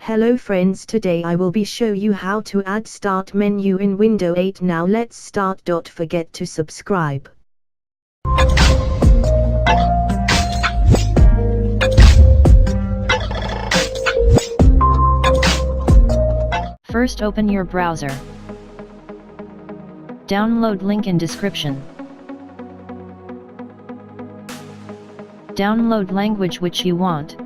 Hello friends, today I will be show you how to add start menu in Windows 8. Now let's start. Don't forget to subscribe. First open your browser. Download link in description. Download language which you want.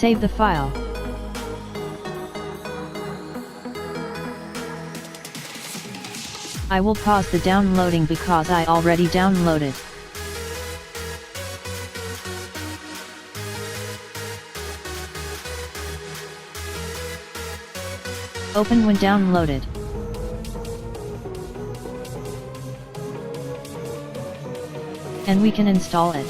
Save the file. I will pause the downloading because I already downloaded. Open when downloaded. And we can install it.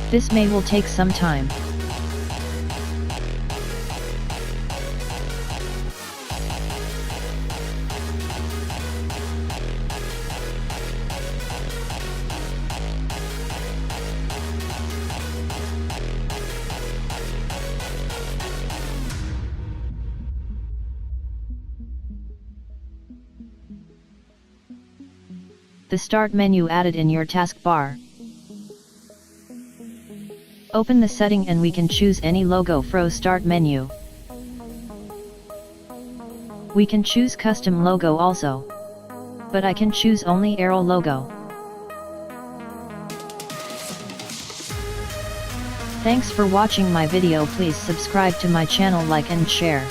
This will take some time. The Start menu added in your taskbar. Open the setting and we can choose any logo from Start menu. We can choose custom logo also. But I can choose only arrow logo. Thanks for watching my video. Please subscribe to my channel, like and share.